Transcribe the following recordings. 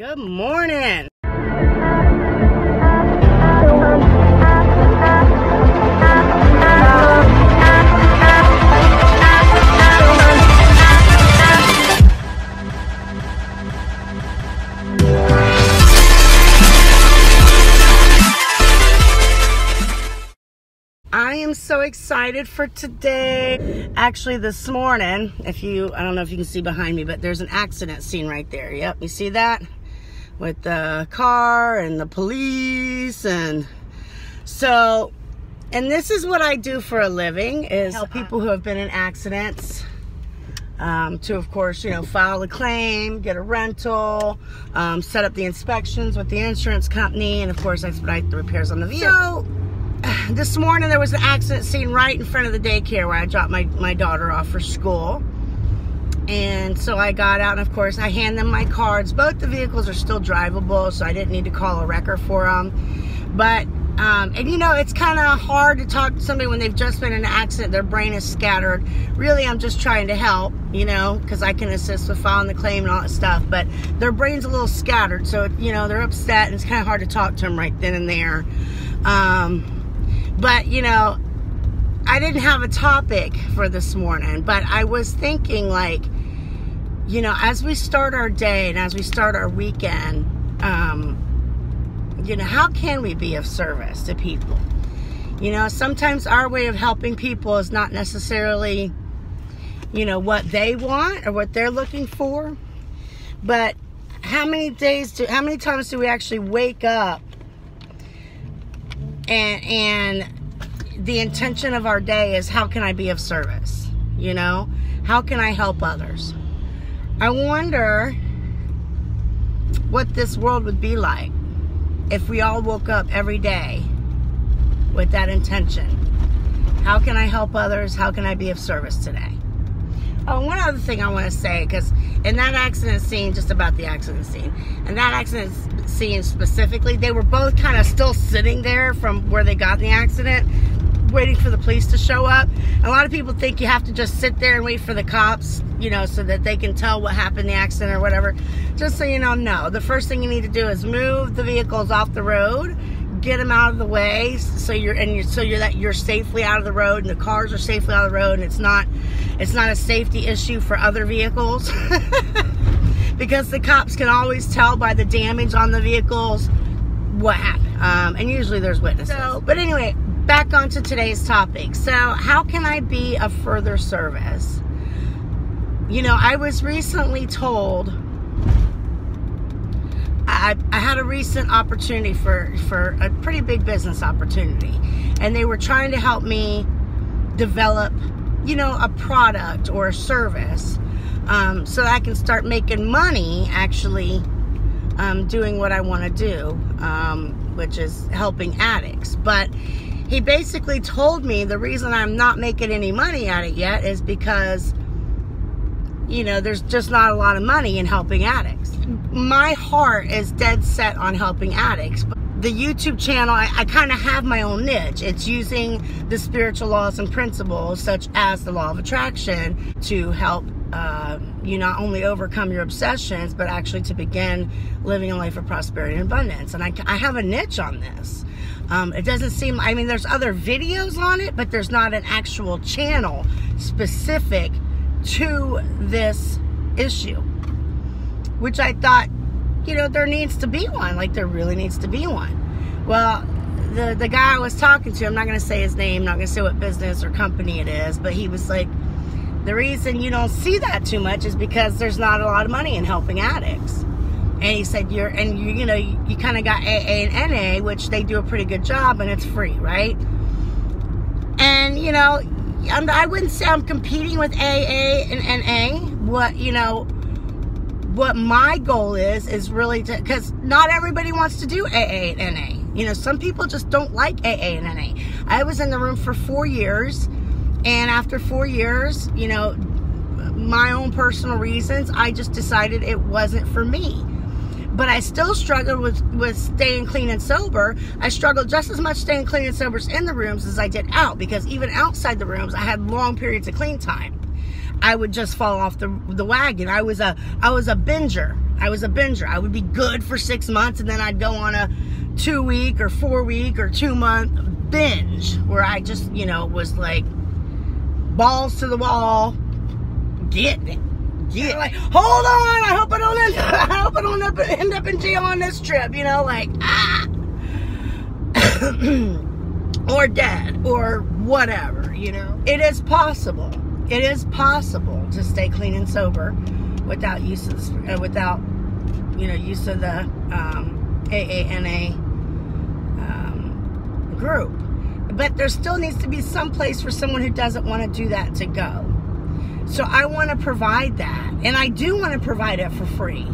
Good morning. I am so excited for today. Actually, this morning, I don't know if you can see behind me, but there's an accident scene right there. Yep, you see that? With the car and the police. And so, and this is what I do for a living, is help people who have been in accidents to, of course, file a claim, get a rental, set up the inspections with the insurance company, and of course, expedite the repairs on the vehicle. So, this morning there was an accident scene right in front of the daycare where I dropped my daughter off for school. And so I got out, and of course I hand them my cards. Both the vehicles are still drivable, so I didn't need to call a wrecker for them. But, and it's kind of hard to talk to somebody when they've just been in an accident. Their brain is scattered. Really, I'm just trying to help, because I can assist with filing the claim and all that stuff. But their brain's a little scattered, so, they're upset, and it's kind of hard to talk to them right then and there. But, I didn't have a topic for this morning, but I was thinking, like, as we start our day and as we start our weekend, how can we be of service to people? Sometimes our way of helping people is not necessarily, what they want or what they're looking for, but how many times do we actually wake up and the intention of our day is, how can I be of service? How can I help others? I wonder what this world would be like if we all woke up every day with that intention. How can I help others? How can I be of service today? Oh, one other thing I want to say, because in that accident scene, just about the accident scene, and that accident scene specifically, they were both kind of still sitting there from where they got in the accident, waiting for the police to show up. A lot of people think you have to just sit there and wait for the cops, so that they can tell what happened in the accident or whatever. Just so you know, no. The first thing you need to do is move the vehicles off the road, get them out of the way, so you're safely out of the road, and the cars are safely out of the road, and it's not a safety issue for other vehicles. Because the cops can always tell by the damage on the vehicles what happened, and usually there's witnesses. But anyway, back onto today's topic. So, how can I be of further service? I was recently told, I had a recent opportunity for a pretty big business opportunity, and they were trying to help me develop, a product or a service, so that I can start making money actually doing what I want to do, which is helping addicts. But he basically told me the reason I'm not making any money at it yet is because, there's just not a lot of money in helping addicts. My heart is dead set on helping addicts. But the YouTube channel, I kind of have my own niche. It's using the spiritual laws and principles, such as the law of attraction, to help you not only overcome your obsessions, but actually to begin living a life of prosperity and abundance. And I have a niche on this. It doesn't seem, there's other videos on it, but there's not an actual channel specific to this issue, which I thought, there needs to be one. Like, there really needs to be one. Well, the guy I was talking to, I'm not going to say his name, not going to say what business or company it is, but he was like, the reason you don't see that too much is because there's not a lot of money in helping addicts. And he said, you kind of got AA and NA, which they do a pretty good job, and it's free, right? And, I wouldn't say I'm competing with AA and NA. What my goal is really to, because not everybody wants to do AA and NA. Some people just don't like AA and NA. I was in the room for 4 years, and after 4 years, my own personal reasons, I just decided it wasn't for me. But I still struggled with staying clean and sober. I struggled just as much staying clean and sober in the rooms as I did out, because even outside the rooms, I had long periods of clean time. I would just fall off the wagon. I was a binger. I was a binger. I would be good for 6 months, and then I'd go on a 2-week or 4-week or 2-month binge where I just, you know, was like balls to the wall, getting it. Yeah, like, hold on, I hope I don't end up in jail on this trip, you know, like, or dead, or whatever, you know. It is possible. It is possible to stay clean and sober without use of the, use of the AANA group. But there still needs to be some place for someone who doesn't want to do that to go. So I want to provide that, and I do want to provide it for free.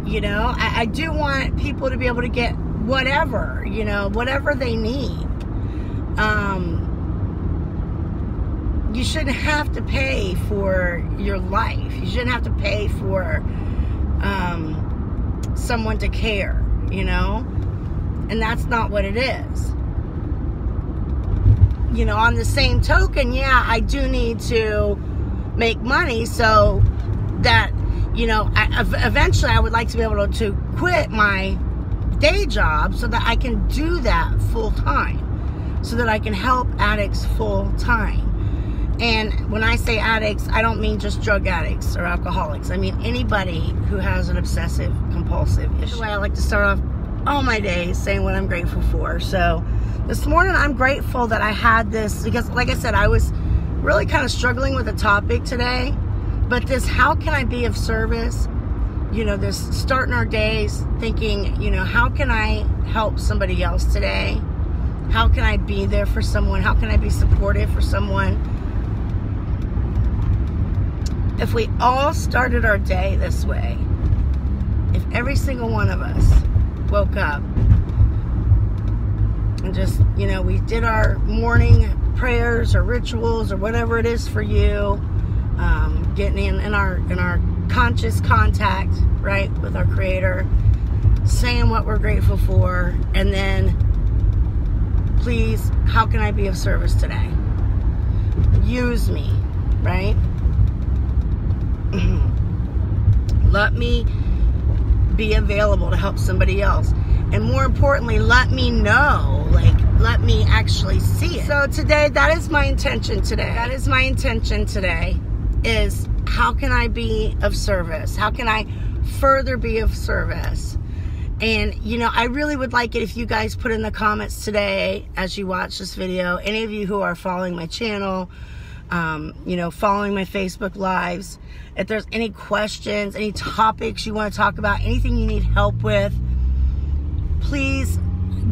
You know, I do want people to be able to get whatever, you know, whatever they need. You shouldn't have to pay for your life. You shouldn't have to pay for someone to care, you know, and that's not what it is. You know, on the same token, yeah, I do need to make money so that, you know, eventually I would like to be able to quit my day job so that I can do that full time, so that I can help addicts full time. And when I say addicts, I don't mean just drug addicts or alcoholics. I mean anybody who has an obsessive compulsive issue. I like to start off all my days saying what I'm grateful for. So this morning, I'm grateful that I had this, because like I said, I was really kind of struggling with the topic today, but this, how can I be of service? You know, this starting our days thinking, you know, how can I help somebody else today? How can I be there for someone? How can I be supportive for someone? If we all started our day this way, if every single one of us woke up and just, you know, we did our morning prayers or rituals or whatever it is for you, getting in our conscious contact, right, with our Creator, saying what we're grateful for, and then, please, how can I be of service today? Use me, right? Let me be available to help somebody else. And more importantly, let me know, like, let me actually see it. So today, that is my intention today. That is my intention today, is how can I be of service? How can I further be of service? And, you know, I really would like it if you guys put in the comments today as you watch this video, any of you who are following my channel, you know, following my Facebook lives, if there's any questions, any topics you want to talk about, anything you need help with, please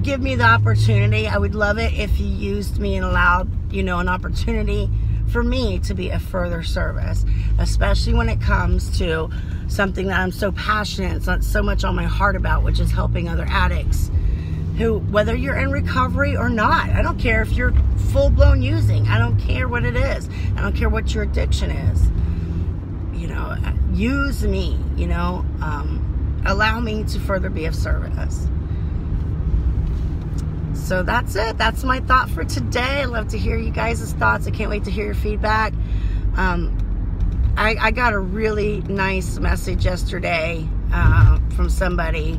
give me the opportunity. I would love it if you used me and allowed, you know, an opportunity for me to be a further service, especially when it comes to something that I'm so passionate, so much on my heart about, which is helping other addicts who, whether you're in recovery or not, I don't care if you're full-blown using, I don't care what it is, I don't care what your addiction is, you know, use me, you know, allow me to further be of service. So that's it. That's my thought for today. I love to hear you guys' thoughts. I can't wait to hear your feedback. I got a really nice message yesterday from somebody,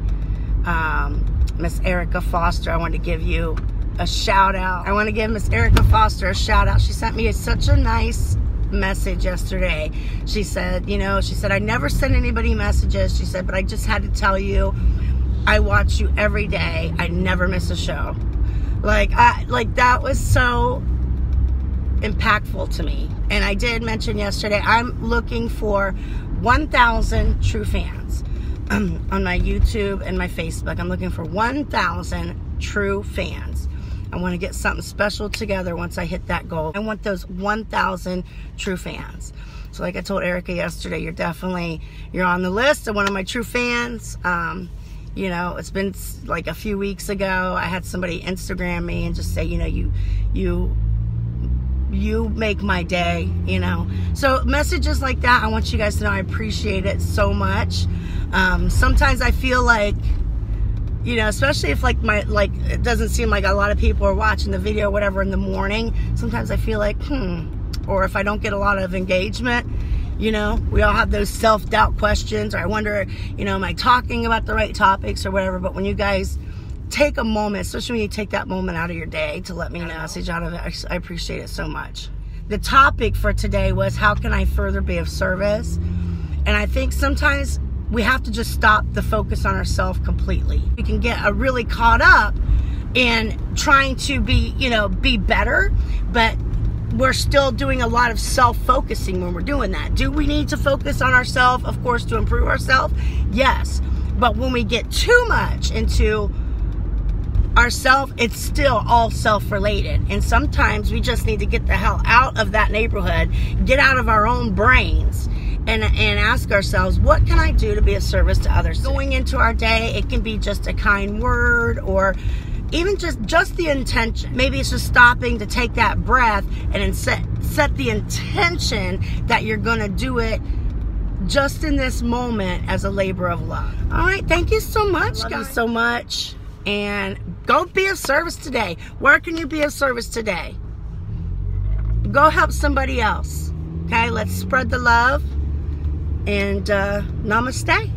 Miss Erica Foster. I want to give you a shout out. I want to give Miss Erica Foster a shout out. She sent me such a nice message yesterday. She said, you know, she said, I never send anybody messages. She said, but I just had to tell you, I watch you every day. I never miss a show. Like that was so impactful to me. And I did mention yesterday, I'm looking for 1,000 true fans on my YouTube and my Facebook. I'm looking for 1,000 true fans. I want to get something special together once I hit that goal. I want those 1,000 true fans. So like I told Erica yesterday, you're on the list of one of my true fans. You know, it's been like a few weeks ago, I had somebody Instagram me and just say, you know, you make my day, you know. So messages like that, I want you guys to know I appreciate it so much. Sometimes I feel like, you know, especially if it doesn't seem like a lot of people are watching the video or whatever in the morning, sometimes I feel like, or if I don't get a lot of engagement, You know, we all have those self-doubt questions, or I wonder, you know, am I talking about the right topics or whatever? But when you guys take a moment, especially when you take that moment out of your day to let me know, message out of it, I appreciate it so much. The topic for today was, how can I further be of service? And I think sometimes we have to just stop the focus on ourselves completely. We can get really caught up in trying to be, you know, be better, but we're still doing a lot of self-focusing when we're doing that. Do we need to focus on ourselves, of course, to improve ourselves? Yes. But when we get too much into ourselves, it's still all self-related. And sometimes we just need to get the hell out of that neighborhood, get out of our own brains, and ask ourselves, what can I do to be of service to others? Going into our day, it can be just a kind word, or even just the intention. Maybe it's just stopping to take that breath and then set the intention that you're going to do it just in this moment as a labor of love. All right, thank you so much, guys. Love you so much. And go be of service today. Where can you be of service today? Go help somebody else. Okay, let's spread the love. And namaste.